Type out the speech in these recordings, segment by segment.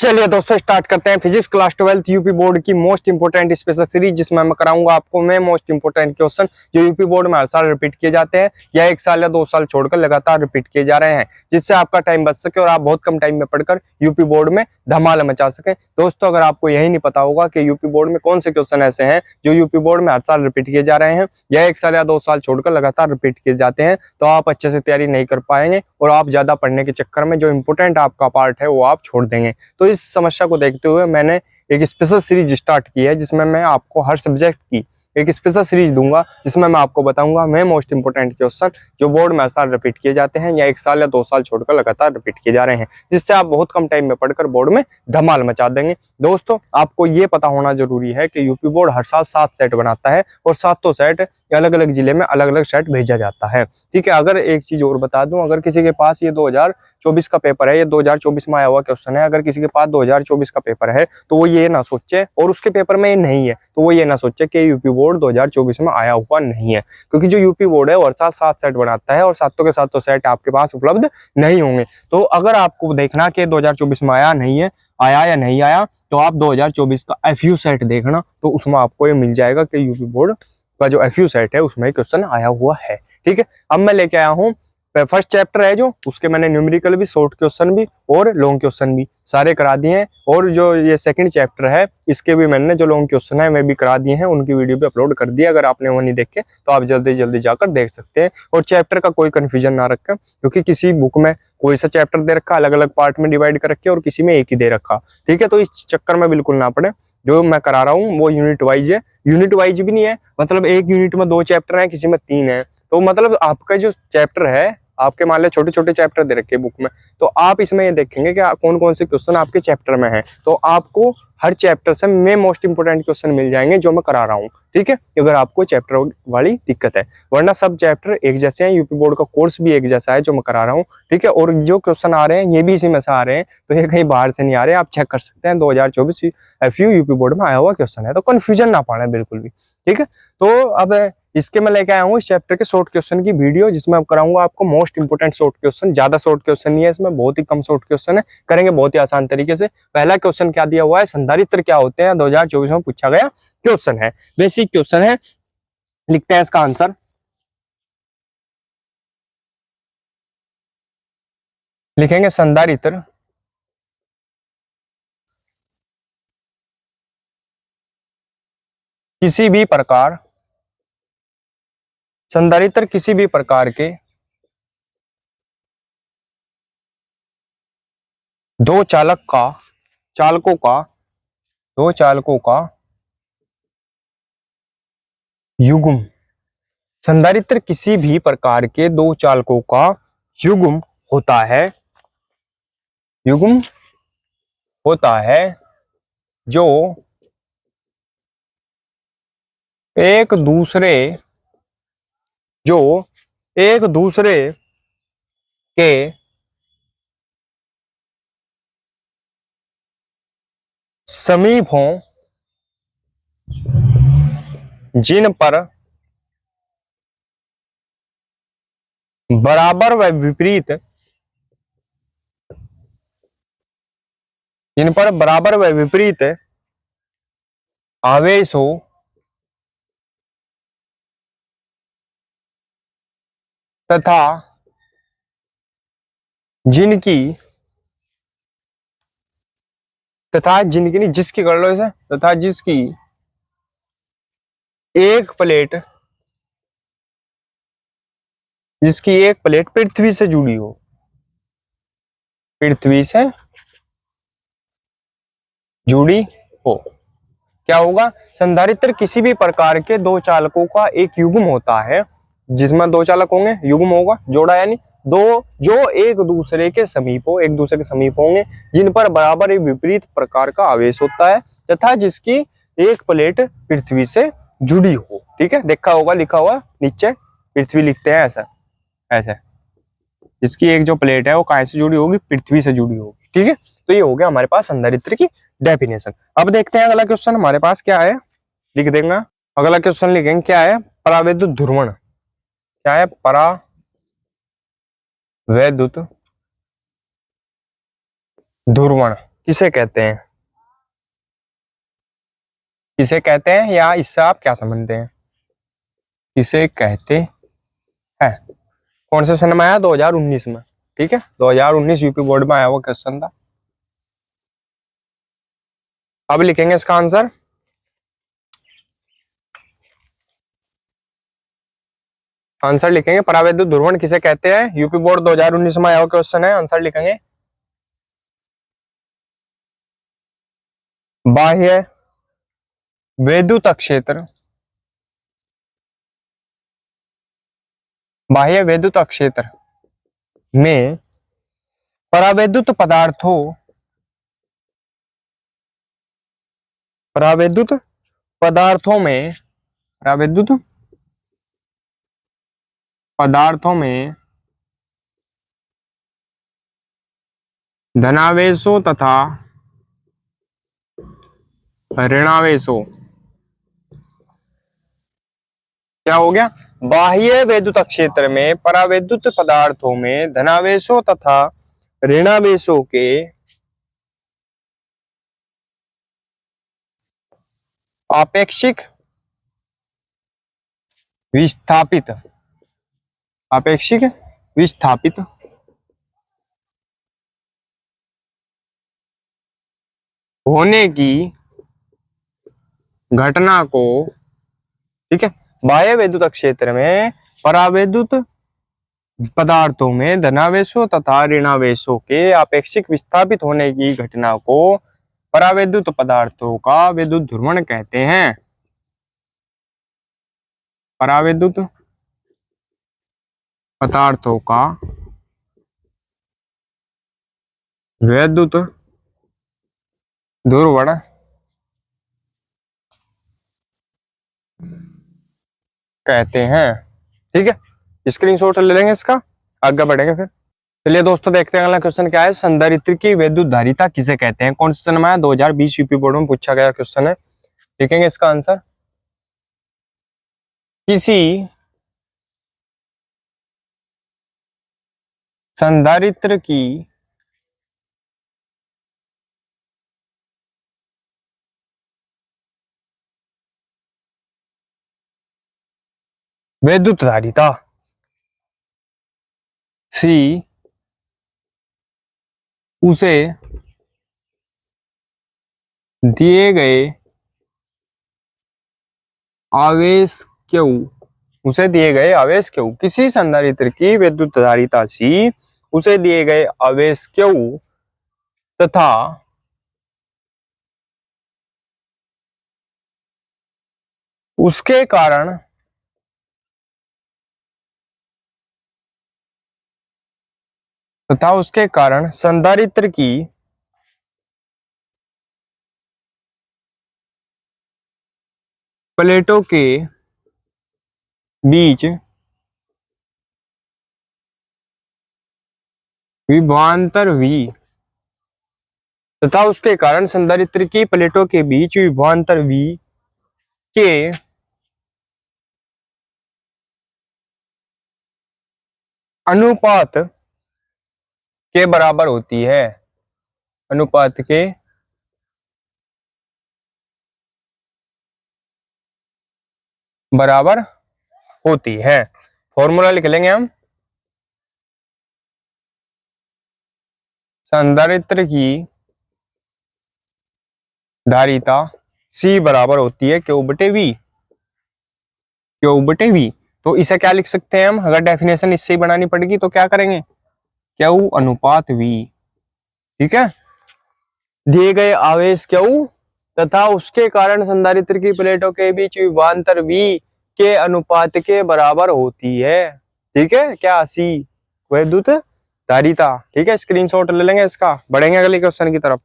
चलिए दोस्तों स्टार्ट करते हैं फिजिक्स क्लास 12 यूपी बोर्ड की मोस्ट इंपोर्टेंट स्पेशल सीरीज, जिसमें मैं कराऊंगा आपको मोस्ट इंपोर्टेंट क्वेश्चन जो यूपी बोर्ड में हर साल रिपीट किए जाते हैं या 1 साल या 2 साल छोड़कर लगातार रिपीट किए जा रहे हैं, जिससे आपका टाइम बच सके और आप बहुत कम टाइम में पढ़कर यूपी बोर्ड में धमाल मचा सके। दोस्तों अगर आपको यही नहीं पता होगा कि यूपी बोर्ड में कौन से क्वेश्चन ऐसे हैं जो यूपी बोर्ड में हर साल रिपीट किए जा रहे हैं या 1 साल या 2 साल छोड़कर लगातार रिपीट किए जाते हैं, तो आप अच्छे से तैयारी नहीं कर पाएंगे और आप ज्यादा पढ़ने के चक्कर में जो इंपोर्टेंट आपका पार्ट है वो आप छोड़ देंगे। तो इस समस्या को देखते हुए मैंने एक स्पेशल सीरीज स्टार्ट की है, जिसमें मैं आपको हर सब्जेक्ट की एक स्पेशल सीरीज दूंगा, जिसमें मैं आपको बताऊंगा मोस्ट इंपोर्टेंट क्वेश्चन जो बोर्ड में हर साल रिपीट किए जाते हैं या 1 साल या 2 साल छोड़कर लगातार रिपीट किए जा रहे हैं, जिससे आप बहुत कम टाइम में पढ़कर बोर्ड में धमाल मचा देंगे। दोस्तों आपको ये पता होना जरूरी है कि यूपी बोर्ड हर साल 7 सेट बनाता है और 7 सेट अलग अलग जिले में अलग अलग सेट भेजा जाता है। ठीक है, अगर एक चीज और बता दूं, अगर किसी के पास ये 2024 का पेपर है, ये 2024 में आया हुआ क्वेश्चन है, अगर किसी के पास 2024 का पेपर है तो वो ये ना सोचे, और उसके पेपर में ये नहीं है तो वो ये ना सोचे कि यूपी बोर्ड 2024 में आया हुआ नहीं है, क्योंकि जो यूपी बोर्ड है वो हर साल 7 सेट बनाता है और 7 के 7 सेट आपके पास उपलब्ध नहीं होंगे। तो अगर आपको देखना कि 2024 में आया नहीं है, आया या नहीं आया, तो आप 2024 का FU सेट देखना, तो उसमें आपको ये मिल जाएगा कि यूपी बोर्ड का जो FU सेट है उसमें क्वेश्चन आया हुआ है। ठीक है, अब मैं लेके आया हूँ फर्स्ट चैप्टर है जो, उसके मैंने न्यूमेरिकल भी, शॉर्ट क्वेश्चन भी और लॉन्ग क्वेश्चन भी सारे करा दिए हैं, और जो ये सेकंड चैप्टर है इसके भी मैंने जो लॉन्ग क्वेश्चन है मैं भी करा दिए हैं, उनकी वीडियो भी अपलोड कर दिया। अगर आपने वो नहीं देखे तो आप जल्दी जल्दी जाकर देख सकते हैं। और चैप्टर का कोई कंफ्यूजन ना रखें, क्योंकि किसी बुक में कोई सा चैप्टर दे रखा, अलग अलग पार्ट में डिवाइड कर रखे और किसी में एक ही दे रखा। ठीक है, तो इस चक्कर में बिल्कुल ना पड़े। जो मैं करा रहा हूँ वो यूनिट वाइज है, यूनिट वाइज भी नहीं है, मतलब एक यूनिट में 2 चैप्टर है, किसी में 3 है, तो मतलब आपका जो चैप्टर है, आपके मान लिया छोटे छोटे चैप्टर दे रखे बुक में, तो आप इसमें ये देखेंगे कि कौन कौन से क्वेश्चन आपके चैप्टर में है, तो आपको हर चैप्टर से मोस्ट इंपोर्टेंट क्वेश्चन मिल जाएंगे जो मैं करा रहा हूँ। ठीक है, अगर आपको चैप्टर वाली दिक्कत है, वरना सब चैप्टर एक जैसे हैं, यूपी बोर्ड का कोर्स भी एक जैसा है जो मैं करा रहा हूँ। ठीक है, और जो क्वेश्चन आ रहे हैं ये भी इसी में से आ रहे हैं, तो ये कहीं बाहर से नहीं आ रहे, आप चेक कर सकते हैं। 2024 FU यूपी बोर्ड में आया हुआ क्वेश्चन है, तो कंफ्यूजन ना पाए बिल्कुल भी। ठीक है, तो अब इसके मैं लेके आया हूँ इस चैप्टर के शॉर्ट क्वेश्चन की वीडियो, जिसमें मैं कराऊंगा आपको मोस्ट इंपोर्टेंट शॉर्ट क्वेश्चन। ज्यादा शॉर्ट क्वेश्चन नहीं है इसमें, बहुत ही कम शॉर्ट क्वेश्चन है, करेंगे बहुत ही आसान तरीके से। पहला क्वेश्चन क्या दिया हुआ है, संधारित्र क्या होते हैं, 2024 में पूछा गया क्वेश्चन है, बेसिक क्वेश्चन है। लिखते हैं इसका आंसर, लिखेंगे संधारित्र किसी भी प्रकार, संधारित्र किसी भी प्रकार के दो चालकों का युग्म, संधारित्र किसी भी प्रकार के 2 चालकों का युग्म होता है, युग्म होता है जो एक दूसरे के समीप हों, जिन पर बराबर व विपरीत आवेश हो, तथा जिनकी नहीं, जिसकी कर लो इसे, तथा जिसकी एक प्लेट पृथ्वी से जुड़ी हो, पृथ्वी से जुड़ी हो। क्या होगा, संधारित्र किसी भी प्रकार के 2 चालकों का एक युग्म होता है, जिसमें 2 चालक होंगे, युग्म होगा, जोड़ा यानी दो, जो एक दूसरे के समीप होंगे, जिन पर बराबर विपरीत प्रकार का आवेश होता है, तथा जिसकी एक प्लेट पृथ्वी से जुड़ी हो। ठीक है, देखा होगा लिखा हुआ नीचे, पृथ्वी लिखते हैं ऐसा, ऐसे, जिसकी एक जो प्लेट है वो कहाँ से जुड़ी होगी, पृथ्वी से जुड़ी होगी। ठीक है, तो ये हो गया हमारे पास संधारित्र की डेफिनेशन। अब देखते हैं अगला क्वेश्चन हमारे पास क्या है, लिख देंगे अगला क्वेश्चन, लिखेंगे क्या है, परावैद्युत ध्रुवण। क्या है, परावैद्युत ध्रुवण। किसे कहते हैं? किसे कहते हैं, या इससे आप क्या समझते हैं? किसे कहते हैं? कौन से सन में आया? 2019 में। ठीक है, 2019 यूपी बोर्ड में आया हुआ क्वेश्चन था। अब लिखेंगे इसका आंसर। आंसर लिखेंगे, परावैद्युत ध्रुवण किसे कहते हैं? यूपी बोर्ड 2019 में आया हुआ क्वेश्चन है। आंसर लिखेंगे बाह्य वैद्युत क्षेत्र। बाह्य वैद्युत क्षेत्र में परावैद्युत पदार्थों परावैद्युत पदार्थों में परावैद्युत पदार्थों में धनावेशों तथा ऋणावेशों, क्या हो गया? बाह्य वैद्युत क्षेत्र में परावैद्युत पदार्थों में धनावेशों तथा ऋणावेशों के आपेक्षिक विस्थापित होने की घटना को, ठीक है, बाह्य वैद्युत क्षेत्र में परावैद्युत पदार्थों में धनावेशों तथा ऋणावेशों के आपेक्षिक विस्थापित होने की घटना को परावैद्युत पदार्थों का वैद्युत ध्रुवण कहते हैं। परावैद्युत पदार्थों का वैद्युत ध्रुवण कहते हैं। ठीक है, स्क्रीनशॉट ले लेंगे इसका, आगे बढ़ेंगे फिर। चलिए दोस्तों, देखते हैं अगला क्वेश्चन क्या है। संधारित्र की वैद्युत धारिता किसे कहते हैं? कौन से सन में आया? 2020 यूपी बोर्ड में पूछा गया क्वेश्चन है। लिखेंगे इसका आंसर। किसी संधारित्र की वैद्युत धारिता सी उसे दिए गए आवेश क्यू किसी संधारित्र की वैद्युत धारिता सी उसे दिए गए आवेश क्यू तथा उसके कारण संधारित्र की प्लेटों के बीच विभवांतर V तथा उसके कारण संधारित्र की प्लेटों के बीच विभवांतर V के अनुपात के बराबर होती है। अनुपात के बराबर होती है। फॉर्मूला लिख लेंगे हम। संधारित्र की धारिता C बराबर होती है Q/V। तो इसे क्या लिख सकते हैं हम? अगर डेफिनेशन इससे ही बनानी पड़ेगी तो क्या करेंगे? Q अनुपात V। ठीक है, दिए गए आवेश Q तथा उसके कारण संधारित्र की प्लेटों के बीच विभवांतर V के अनुपात के बराबर होती है। ठीक है, क्या? C वैद्युत धारिता। ठीक है, स्क्रीनशॉट ले लेंगे इसका, बढ़ेंगे अगले क्वेश्चन की तरफ।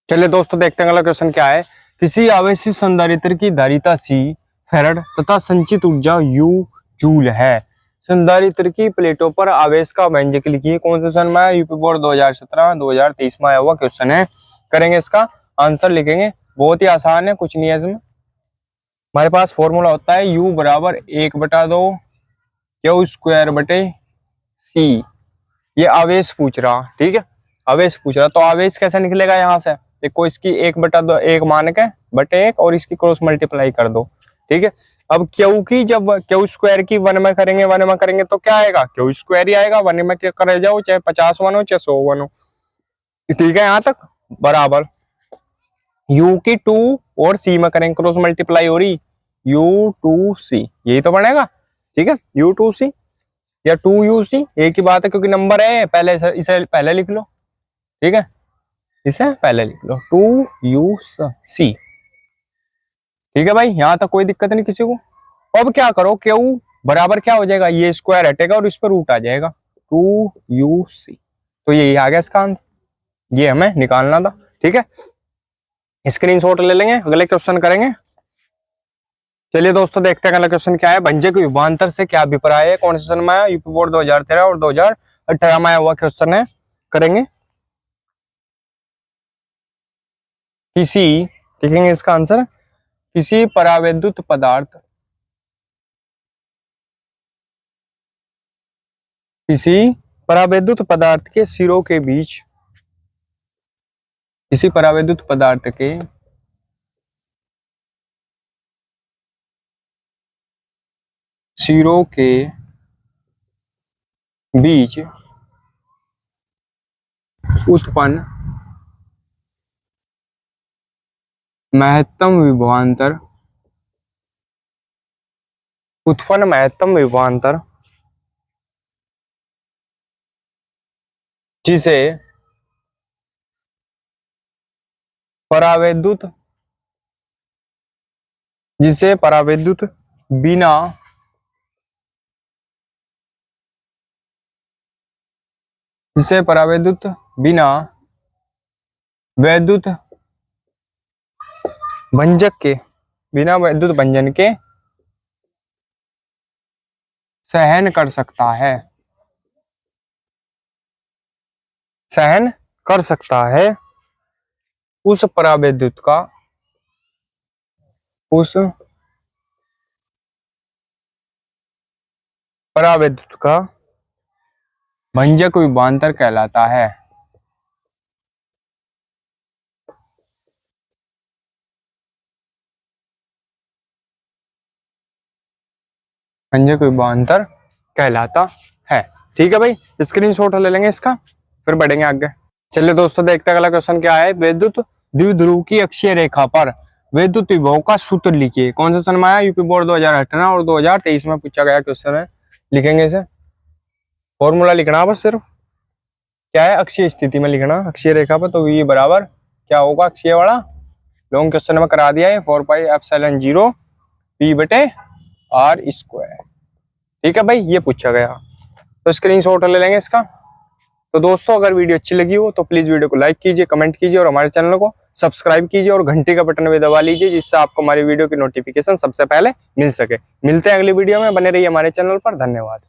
चलिए दोस्तों, देखते हैं अगला क्वेश्चन क्या है। किसी आवेशित संधारित्र की धारिता C फैराड तथा संचित ऊर्जा U जूल है। संधारित्र की प्लेटों पर आवेश का व्यंजक लिखिए। कौन से सन में है? यूपी बोर्ड 2017-2023 में आया हुआ क्वेश्चन है। करेंगे इसका आंसर, लिखेंगे। बहुत ही आसान है, कुछ नहीं है इसमें। हमारे पास फॉर्मूला होता है U बराबर 1/2 Q² बटे C। ये आवेश पूछ रहा, ठीक है। आवेश पूछ रहा, तो आवेश कैसे निकलेगा यहाँ से, देखो इसकी 1/2 1 मान के बटे 1 और इसकी क्रॉस मल्टीप्लाई कर दो, ठीक है। अब क्यू की जब क्यू स्क्वायर की 1 में करेंगे तो क्या आएगा, क्यू स्क्वायर ही आएगा, 1 में क्या करे जाओ, चाहे 50 1 हो चाहे 100 1 हो, ठीक है। यहाँ तक बराबर u की 2 और c में करेंगे क्रॉस मल्टीप्लाई हो रही u2c, यही तो बनेगा, ठीक है। u2c या 2uc एक ही बात है, क्योंकि नंबर है, पहले इसे पहले लिख लो, ठीक है, इसे पहले लिख लो 2uc, ठीक है भाई। यहां तक कोई दिक्कत नहीं किसी को। अब क्या करो, क्यू बराबर क्या हो जाएगा, ये स्क्वायर हटेगा और इस पर रूट आ जाएगा 2uc, तो यही आ गया इसका आंसर, ये हमें निकालना था, ठीक है। स्क्रीनशॉट ले लेंगे, अगले क्वेश्चन करेंगे। चलिए दोस्तों देखते हैं अगला क्वेश्चन क्या है। भंजक विभवांतर से क्या अभिप्राय है, कौन से सन में आया, यूपी बोर्ड 2013 और 2018 में आया हुआ क्वेश्चन है, करेंगे। किसी, लिखेंगे इसका आंसर, किसी परावैद्युत पदार्थ, किसी परावैद्युत पदार्थ के सिरों के बीच, किसी परावैद्युत पदार्थ के सिरों के बीच उत्पन्न महत्तम विभवांतर, उत्पन्न महत्तम विभवांतर जिसे परावैद्युत, बिना वैद्युत भंजक के, बिना वैद्युत भंजन के सहन कर सकता है, सहन कर सकता है, उस परावैद्युत का, उस परावैद्युत का भंजक विभवांतर कहलाता है। भंजक विभवांतर कहलाता है, ठीक है भाई। स्क्रीनशॉट ले लेंगे इसका, फिर बढ़ेंगे आगे। चलिए दोस्तों देखते हैं अगला क्वेश्चन क्या है। विद्युत द्विध्रुव की अक्षीय रेखा पर विद्युत विभव का सूत्र लिखिए, कौन सा सन में आया, यूपी बोर्ड 2018 और 2023 में पूछा गया क्वेश्चन है। लिखेंगे इसे, फॉर्मूला लिखना बस, सिर्फ क्या है, अक्षीय स्थिति में लिखना, अक्षीय रेखा पर, तो ये बराबर क्या होगा, अक्षीय वाला लॉन्ग क्वेश्चन में करा दिया है, 4πε0 p/r², ठीक है भाई, ये पूछा गया, तो स्क्रीनशॉट ले लेंगे इसका। तो दोस्तों अगर वीडियो अच्छी लगी हो तो प्लीज वीडियो को लाइक कीजिए, कमेंट कीजिए और हमारे चैनल को सब्सक्राइब कीजिए और घंटी का बटन भी दबा लीजिए, जिससे आपको हमारी वीडियो की नोटिफिकेशन सबसे पहले मिल सके। मिलते हैं अगली वीडियो में, बने रहिए हमारे चैनल पर, धन्यवाद।